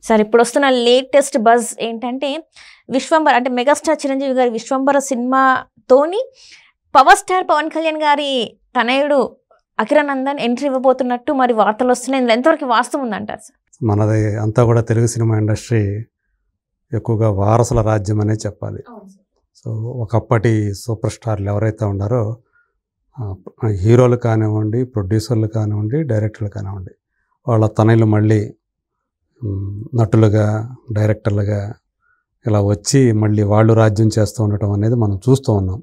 సరే ఇప్పుడు వస్తున్న లేటెస్ట్ బజ్ ఏంటంటే విశ్వంబర అంటే మెగాస్టార్ చిరంజీవి గారి విశ్వంబర సినిమాతోని పవర్ స్టార్ పవన్ కళ్యాణ్ గారి తనయుడు అకిరానందన్ ఎంట్రీ ఇవ్వబోతున్నట్టు మరి వార్తలు వస్తున్నాయి. ఇందులో ఎంతవరకు వాస్తవం ఉందంటారు సార్? మనది అంతా కూడా తెలుగు సినిమా ఇండస్ట్రీ ఎక్కువగా వారసుల రాజ్యం అనే చెప్పాలి. సో ఒకప్పటి సూపర్ స్టార్లు ఎవరైతే ఉన్నారో హీరోలు కానివ్వండి, ప్రొడ్యూసర్లు కానివ్వండి, డైరెక్టర్లు కానివ్వండి, వాళ్ళ తనయులు మళ్ళీ నటులుగా, డైరెక్టర్లుగా ఇలా వచ్చి మళ్ళీ వాళ్ళు రాజ్యం చేస్తూ ఉండటం అనేది మనం చూస్తూ ఉన్నాం.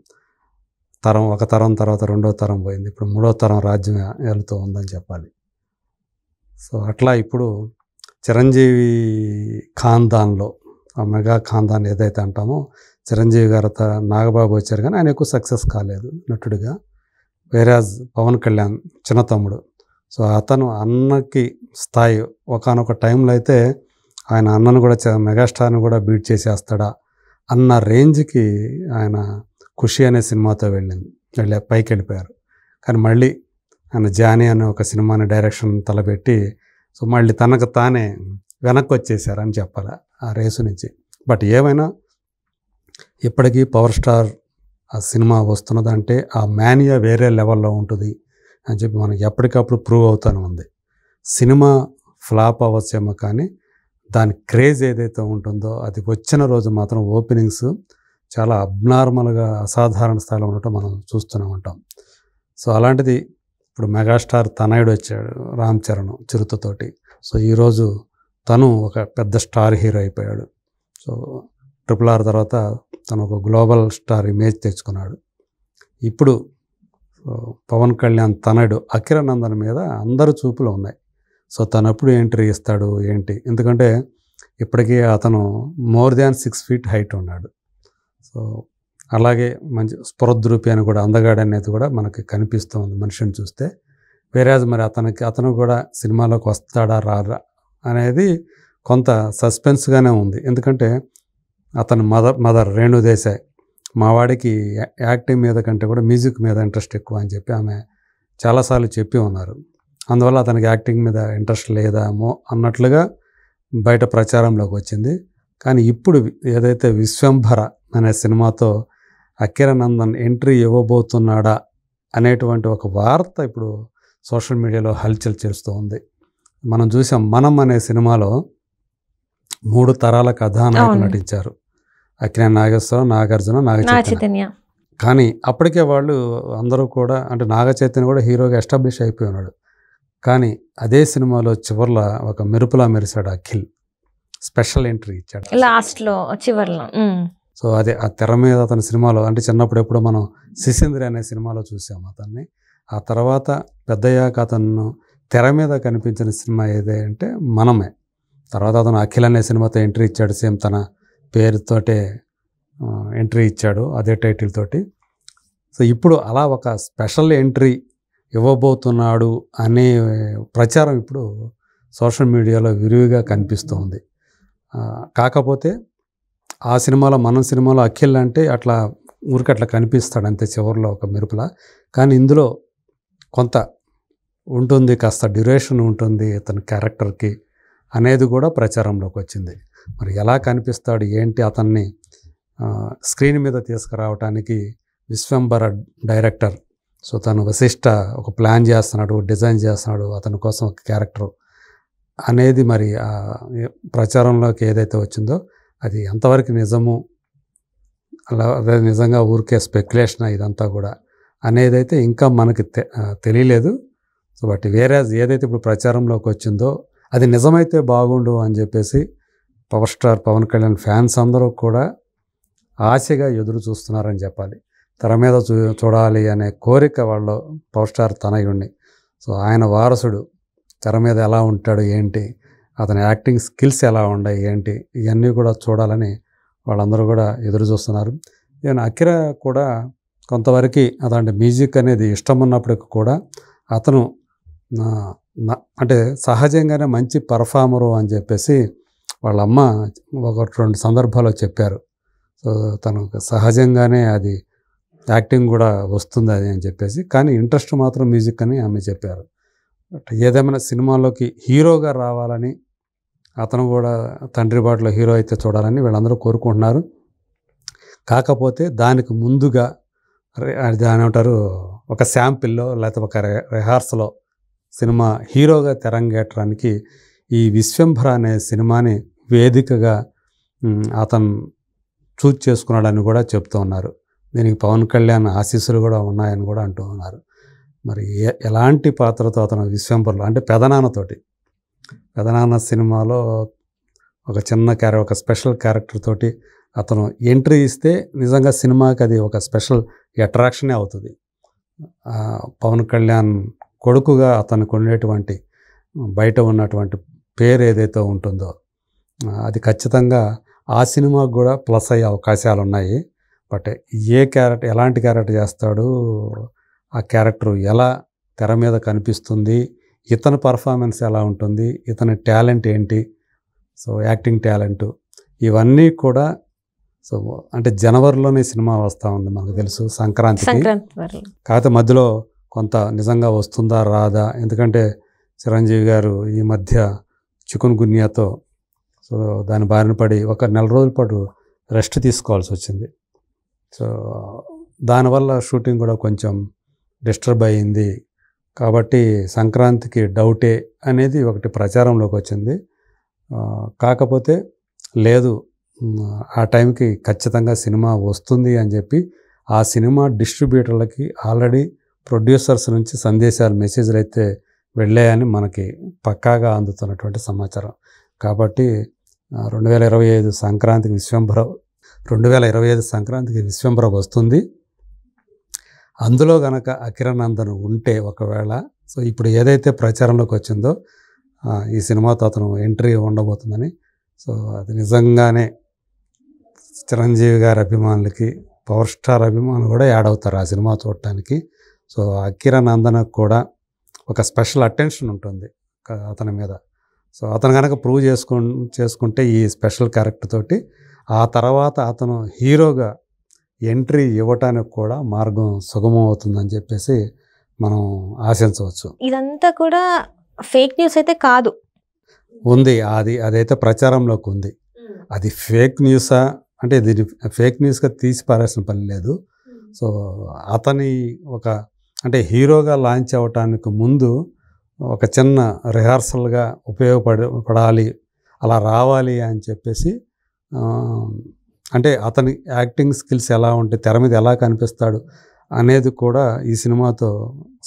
ఒక తరం తర్వాత రెండో తరం పోయింది, ఇప్పుడు మూడో తరం రాజ్యం వెళుతూ ఉందని చెప్పాలి. సో అట్లా ఇప్పుడు చిరంజీవి ఖాందాన్లో ఆ మెగా ఖాందాన్ ఏదైతే అంటామో, చిరంజీవి గారు నాగబాబు వచ్చారు కానీ ఆయన ఎక్కువ సక్సెస్ కాలేదు నటుడిగా. వేరాజ్ పవన్ కళ్యాణ్ చిన్న తమ్ముడు, సో అతను అన్నకి స్థాయి ఒకానొక టైంలో అయితే ఆయన అన్నను కూడా మెగాస్టార్ని కూడా బీట్ చేసేస్తాడా అన్న రేంజ్కి ఆయన ఖుషి అనే సినిమాతో పైకి వెళ్ళిపోయారు. కానీ మళ్ళీ ఆయన జానీ అనే ఒక సినిమాని డైరెక్షన్ తలపెట్టి సో మళ్ళీ తనకు తానే వెనక్కి వచ్చేసారని చెప్పాలి ఆ రేసు నుంచి. బట్ ఏమైనా ఇప్పటికీ పవర్ స్టార్ ఆ సినిమా వస్తున్నదంటే ఆ మేనియా వేరే లెవెల్లో ఉంటుంది అని చెప్పి మనకి ఎప్పటికప్పుడు ప్రూవ్ అవుతూనే ఉంది. సినిమా ఫ్లాప్ అవ్వచ్చేమో కానీ దాని క్రేజ్ ఏదైతే ఉంటుందో అది వచ్చిన రోజు మాత్రం ఓపెనింగ్స్ చాలా అబ్నార్మల్గా అసాధారణ స్థాయిలో ఉండటం మనం చూస్తూనే ఉంటాం. సో అలాంటిది ఇప్పుడు మెగాస్టార్ తనయుడు వచ్చాడు రామ్ చరణ్ చిరుతతోటి. సో ఈరోజు తను ఒక పెద్ద స్టార్ హీరో అయిపోయాడు. సో RRR తర్వాత తను ఒక గ్లోబల్ స్టార్ ఇమేజ్ తెచ్చుకున్నాడు. ఇప్పుడు పవన్ కళ్యాణ్ తనయుడు అకిరానందన్ మీద అందరు చూపులు ఉన్నాయి. సో తనప్పుడు ఎంట్రీ ఇస్తాడు ఏంటి, ఎందుకంటే ఇప్పటికీ అతను మోర్ దాన్ 6 feet హైట్ ఉన్నాడు. సో అలాగే మంచి స్ఫురద్రూపి అని కూడా అందగాడు అనేది కూడా మనకి కనిపిస్తూ ఉంది మనిషిని చూస్తే. వేరేజ్ మరి అతను కూడా సినిమాలోకి వస్తాడా రారా అనేది కొంత సస్పెన్స్గానే ఉంది. ఎందుకంటే అతని మదర్ రేణు దేశాయ్ మా వాడికి యాక్టింగ్ మీద కంటే కూడా మ్యూజిక్ మీద ఇంట్రెస్ట్ ఎక్కువ అని చెప్పి ఆమె చాలాసార్లు చెప్పి ఉన్నారు. అందువల్ల అతనికి యాక్టింగ్ మీద ఇంట్రెస్ట్ లేదామో అన్నట్లుగా బయట ప్రచారంలోకి వచ్చింది. కానీ ఇప్పుడు ఏదైతే విశ్వంభర అనే సినిమాతో అకిరానందన్ ఎంట్రీ ఇవ్వబోతున్నాడా అనేటువంటి ఒక వార్త ఇప్పుడు సోషల్ మీడియాలో హల్చల్ చేస్తూ ఉంది. మనం చూసాం మనం అనే సినిమాలో 3 తరాల కథానాయకులు నటించారు. అక్కినేని నాగేశ్వరరావు, నాగార్జున, నాగచైతన్య. కానీ అప్పటికే వాళ్ళు అందరూ కూడా అంటే నాగచైతన్య కూడా హీరోగా ఎస్టాబ్లిష్ అయిపోయి ఉన్నాడు. కానీ అదే సినిమాలో చివర్లో ఒక మెరుపులా మెరిశాడు అఖిల్, స్పెషల్ ఎంట్రీ ఇచ్చాడు లాస్ట్లో చివర్లో. సో అదే ఆ తెర మీద అతని సినిమాలో అంటే చిన్నప్పుడు ఎప్పుడో మనం శిశింద్రి అనే సినిమాలో చూసాం అతన్ని. ఆ తర్వాత పెద్దయ్యాక అతను తెర మీద కనిపించిన సినిమా ఏదే అంటే మనమే. తర్వాత అతను అఖిల్ అనే సినిమాతో ఎంట్రీ ఇచ్చాడు, సేమ్ తన పేరుతోటే ఎంట్రీ ఇచ్చాడు అదే టైటిల్ తోటి. సో ఇప్పుడు అలా ఒక స్పెషల్ ఎంట్రీ ఇవ్వబోతున్నాడు అనే ప్రచారం ఇప్పుడు సోషల్ మీడియాలో విరివిగా కనిపిస్తూ ఉంది. కాకపోతే ఆ సినిమాలో మన సినిమాలో అఖిల్ అంటే అట్లా ఊరికి అట్లా కనిపిస్తాడు అంతే చివరిలో ఒక మెరుపులా. కానీ ఇందులో కొంత ఉంటుంది, కాస్త డ్యూరేషన్ ఉంటుంది అతని క్యారెక్టర్కి అనేది కూడా ప్రచారంలోకి వచ్చింది. మరి ఎలా కనిపిస్తాడు ఏంటి అతన్ని స్క్రీన్ మీద తీసుకురావడానికి విశ్వంబర డైరెక్టర్ సో తను వశిష్ఠ ఒక ప్లాన్ చేస్తున్నాడు, డిజైన్ చేస్తున్నాడు అతని కోసం ఒక క్యారెక్టర్ అనేది మరి ప్రచారంలోకి ఏదైతే వచ్చిందో అది ఎంతవరకు నిజము, అలా అదే నిజంగా ఊరికే స్పెక్యులేషన్ ఇదంతా కూడా అనేదైతే ఇంకా మనకి తెలియలేదు. సో బట్ వేరే ఏదైతే ఇప్పుడు ప్రచారంలోకి వచ్చిందో అది నిజమైతే బాగుండు అని చెప్పేసి power star Pawan Kalyan fans అందరూ కూడా ఆశగా ఎదురు చూస్తున్నారని చెప్పాలి. తెర మీద చూడాలి అనే కోరిక వాళ్ళు పవర్ స్టార్ తనయుడిని. సో ఆయన వారసుడు తెర మీద ఎలా ఉంటాడు ఏంటి, అతని యాక్టింగ్ స్కిల్స్ ఎలా ఉన్నాయి ఏంటి, ఇవన్నీ కూడా చూడాలని వాళ్ళందరూ కూడా ఎదురు చూస్తున్నారు. ఈవెన్ అకిరా కూడా కొంతవరకు అతని మ్యూజిక్ అనేది ఇష్టం ఉన్నప్పటికీ కూడా అతను అంటే సహజంగానే మంచి పర్ఫార్మరు అని చెప్పేసి వాళ్ళ అమ్మ 1-2 సందర్భాల్లో చెప్పారు. సో తను సహజంగానే అది యాక్టింగ్ కూడా వస్తుంది అది అని చెప్పేసి, కానీ ఇంట్రెస్ట్ మాత్రం మ్యూజిక్ అని ఆమె చెప్పారు. ఏదేమైనా సినిమాలోకి హీరోగా రావాలని అతను కూడా తండ్రి బాటలో హీరో అయితే చూడాలని వీళ్ళందరూ కోరుకుంటున్నారు. కాకపోతే దానికి ముందుగా అది ఏమంటారు, ఒక శాంపిల్లో లేకపోతే ఒక రిహార్సలో సినిమా హీరోగా తెరంగేట్రానికి ఈ విశ్వంభర అనే సినిమాని వేదికగా అతను చూజ్ చేసుకున్నాడని కూడా చెప్తూ ఉన్నారు. దీనికి పవన్ కళ్యాణ్ ఆశీస్సులు కూడా ఉన్నాయని కూడా అంటూ ఉన్నారు. మరి ఎలాంటి పాత్రతో అతను విశ్వంభరలో అంటే పెదనాన్న సినిమాలో ఒక చిన్న ఒక స్పెషల్ క్యారెక్టర్ తోటి అతను ఎంట్రీ ఇస్తే నిజంగా సినిమాకి అది ఒక స్పెషల్ అట్రాక్షనే అవుతుంది. పవన్ కళ్యాణ్ కొడుకుగా అతనికి ఉండేటువంటి బయట ఉన్నటువంటి పేరు ఏదైతే ఉంటుందో అది ఖచ్చితంగా ఆ సినిమాకు కూడా ప్లస్ అయ్యే అవకాశాలు ఉన్నాయి. బట్ ఎలాంటి క్యారెక్టర్ చేస్తాడు, ఆ క్యారెక్టర్ ఎలా తెర మీద కనిపిస్తుంది, ఇతని పర్ఫార్మెన్స్ ఎలా ఉంటుంది, ఇతని టాలెంట్ ఏంటి, సో యాక్టింగ్ టాలెంట్ ఇవన్నీ కూడా సో అంటే జనవరిలోనే సినిమా వస్తూ ఉంది మనకు తెలుసు, సంక్రాంతికి. కాకపోతే మధ్యలో కొంత నిజంగా వస్తుందా రాదా, ఎందుకంటే చిరంజీవి గారు ఈ మధ్య చికున్ గున్యాతో సో దాని బారిన పడి ఒక నెల రోజుల పాటు రెస్ట్ తీసుకోవాల్సి వచ్చింది. సో దానివల్ల షూటింగ్ కూడా కొంచెం డిస్టర్బ్ అయ్యింది. కాబట్టి సంక్రాంతికి డౌటే అనేది ఒకటి ప్రచారంలోకి వచ్చింది. కాకపోతే లేదు, ఆ టైంకి ఖచ్చితంగా సినిమా వస్తుంది అని చెప్పి ఆ సినిమా డిస్ట్రిబ్యూటర్లకి ఆల్రెడీ ప్రొడ్యూసర్స్ నుంచి సందేశాలు, మెసేజ్లు అయితే వెళ్ళాయని మనకి పక్కాగా అందుతున్నటువంటి సమాచారం. కాబట్టి 2025 సంక్రాంతికి విశ్వంభర వస్తుంది. అందులో గనక అకిరానందన్ ఉంటే ఒకవేళ సో ఇప్పుడు ఏదైతే ప్రచారంలోకి వచ్చిందో ఈ సినిమాతో అతను ఎంట్రీ ఉండబోతుందని, సో అది నిజంగానే చిరంజీవి గారి అభిమానులకి, పవర్ స్టార్ అభిమానులు కూడా యాడ్ అవుతారు ఆ సినిమా చూడటానికి. సో అకిరానందన్కి కూడా ఒక స్పెషల్ అటెన్షన్ ఉంటుంది అతని మీద. సో అతను కనుక ప్రూవ్ చేసుకుంటే ఈ స్పెషల్ క్యారెక్టర్ తోటి ఆ తర్వాత అతను హీరోగా ఎంట్రీ ఇవ్వటానికి కూడా మార్గం సుగమం అవుతుందని చెప్పేసి మనం ఆశించవచ్చు. ఇదంతా కూడా ఫేక్ న్యూస్ అయితే కాదు, ఉంది అదైతే ప్రచారంలోకి ఉంది. అది ఫేక్ న్యూసా అంటే దీన్ని ఫేక్ న్యూస్గా తీసి పారేసిన పని లేదు. సో అతని అంటే హీరోగా లాంచ్ అవ్వటానికి ముందు ఒక చిన్న రిహార్సల్గా ఉపయోగపడాలి, అలా రావాలి అని చెప్పేసి, అంటే అతని యాక్టింగ్ స్కిల్స్ ఎలా ఉంటాయి, తెర మీద ఎలా కనిపిస్తాడు అనేది కూడా ఈ సినిమాతో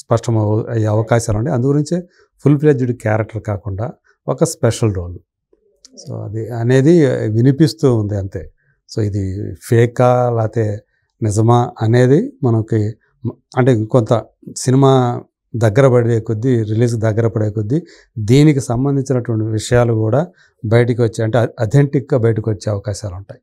స్పష్టం అయ్యే అవకాశాలు ఉన్నాయి. అందుగురించే ఫుల్ ఫ్లెడ్జ్డ్ క్యారెక్టర్ కాకుండా ఒక స్పెషల్ రోల్, సో అది అనేది వినిపిస్తూ ఉంది అంతే. సో ఇది ఫేకా లేకపోతే నిజమా అనేది మనకి అంటే కొంత సినిమా దగ్గర పడే కొద్దీ, రిలీజ్ దగ్గర పడే కొద్దీ దీనికి సంబంధించినటువంటి విషయాలు కూడా బయటికి వచ్చాయి, అంటే అథెంటిక్గా బయటకు వచ్చే అవకాశాలు ఉంటాయి.